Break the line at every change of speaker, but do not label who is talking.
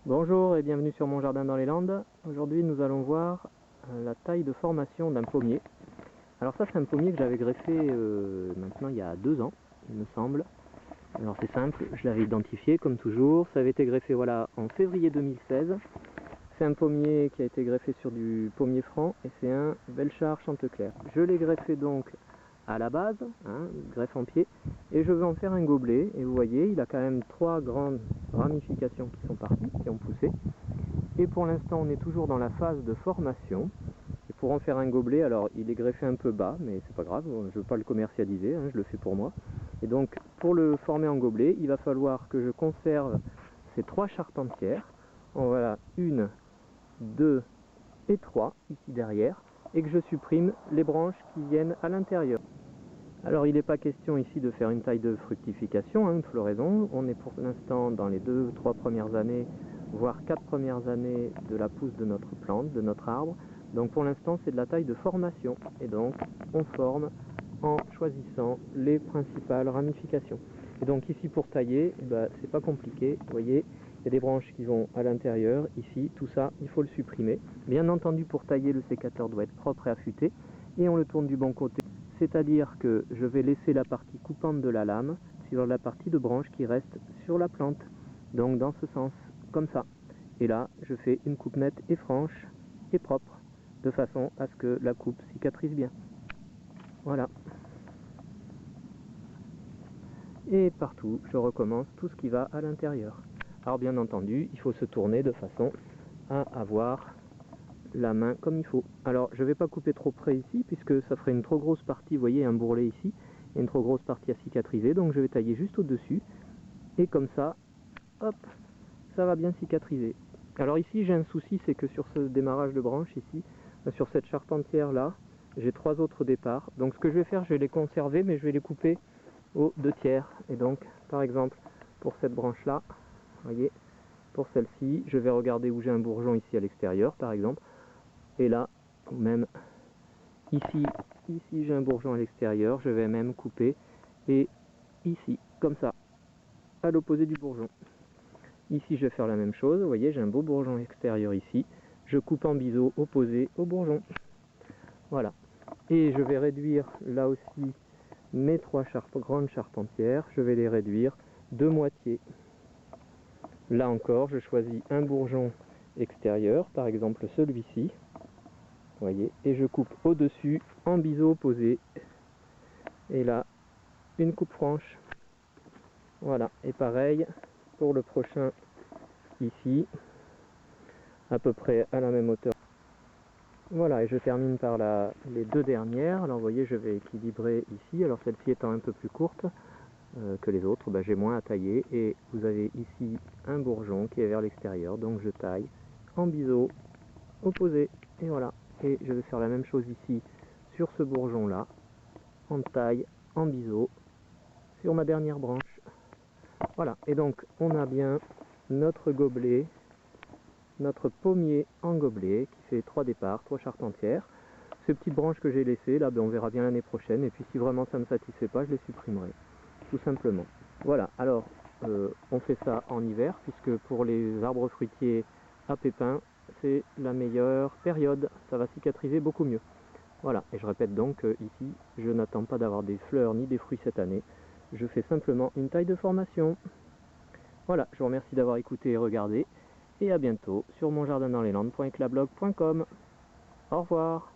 Bonjour et bienvenue sur mon jardin dans les Landes. Aujourd'hui nous allons voir la taille de formation d'un pommier. Alors ça c'est un pommier que j'avais greffé maintenant il y a 2 ans il me semble. Alors c'est simple, je l'avais identifié comme toujours, ça avait été greffé voilà en février 2016. C'est un pommier qui a été greffé sur du pommier franc et c'est un Belchar Chantecler. Je l'ai greffé donc à la base, greffe en pied, et je veux en faire un gobelet, et vous voyez il a quand même 3 grandes ramifications qui sont parties, qui ont poussé, et pour l'instant on est toujours dans la phase de formation, et pour en faire un gobelet, alors il est greffé un peu bas, mais c'est pas grave, je ne veux pas le commercialiser, je le fais pour moi, et donc pour le former en gobelet, il va falloir que je conserve ces 3 charpentières, voilà 1, 2 et 3 ici derrière, et que je supprime les branches qui viennent à l'intérieur. Alors il n'est pas question ici de faire une taille de fructification, une floraison. On est pour l'instant dans les 2-3 premières années, voire 4 premières années de la pousse de notre plante, de notre arbre. Donc pour l'instant c'est de la taille de formation. Et donc on forme en choisissant les principales ramifications. Et donc ici pour tailler, c'est pas compliqué. Vous voyez, il y a des branches qui vont à l'intérieur. Ici, tout ça, il faut le supprimer. Bien entendu, pour tailler, le sécateur doit être propre et affûté. Et on le tourne du bon côté. C'est-à-dire que je vais laisser la partie coupante de la lame sur la partie de branche qui reste sur la plante. Donc dans ce sens, comme ça. Et là, je fais une coupe nette et franche et propre, de façon à ce que la coupe cicatrise bien. Voilà. Et partout, je recommence tout ce qui va à l'intérieur. Alors bien entendu, il faut se tourner de façon à avoir la main comme il faut. Alors je ne vais pas couper trop près ici puisque ça ferait une trop grosse partie, vous voyez un bourrelet ici, et une trop grosse partie à cicatriser, donc je vais tailler juste au dessus et comme ça, hop, ça va bien cicatriser. Alors ici j'ai un souci, c'est que sur ce démarrage de branche ici, sur cette charpentière là, j'ai 3 autres départs, donc ce que je vais faire, je vais les conserver mais je vais les couper aux 2/3, et donc par exemple pour cette branche là, vous voyez, pour celle-ci, je vais regarder où j'ai un bourgeon ici à l'extérieur par exemple. Et là, même ici j'ai un bourgeon à l'extérieur, je vais même couper, et ici, comme ça, à l'opposé du bourgeon. Ici, je vais faire la même chose, vous voyez, j'ai un beau bourgeon extérieur ici, je coupe en biseau opposé au bourgeon. Voilà. Et je vais réduire là aussi mes 3 grandes charpentières, je vais les réduire de moitié. Là encore, je choisis un bourgeon extérieur, par exemple celui-ci. Vous voyez, et je coupe au-dessus en biseau opposé. Et là, une coupe franche. Voilà, et pareil pour le prochain ici, à peu près à la même hauteur. Voilà, et je termine par les 2 dernières. Alors vous voyez, je vais équilibrer ici. Alors celle-ci étant un peu plus courte que les autres, j'ai moins à tailler. Et vous avez ici un bourgeon qui est vers l'extérieur, donc je taille en biseau opposé. Et voilà. Et je vais faire la même chose ici sur ce bourgeon là, en taille, en biseau, sur ma dernière branche. Voilà, et donc on a bien notre gobelet, notre pommier en gobelet, qui fait 3 départs, 3 charpentières. Ces petites branches que j'ai laissées, là on verra bien l'année prochaine, et puis si vraiment ça ne me satisfait pas, je les supprimerai, tout simplement. Voilà, alors on fait ça en hiver, puisque pour les arbres fruitiers à pépins, c'est la meilleure période, ça va cicatriser beaucoup mieux. Voilà, et je répète donc ici, je n'attends pas d'avoir des fleurs ni des fruits cette année, je fais simplement une taille de formation. Voilà, je vous remercie d'avoir écouté et regardé, et à bientôt sur monjardindanslelandes.eclablog.com. Au revoir.